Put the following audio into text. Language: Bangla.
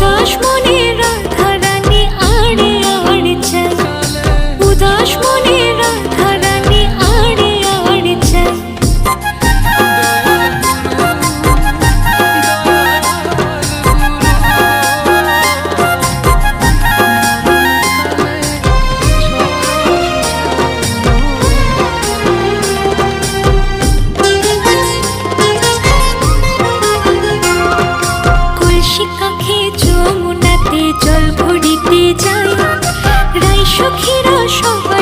উদাস মনে রাধারানী আড়ে আড়ে চাই, উদাস মনে রাধারানী আড়ে আড়ে চাই। যমুনাতে জল ভরিতে যাই, রাই সখীরা সবাই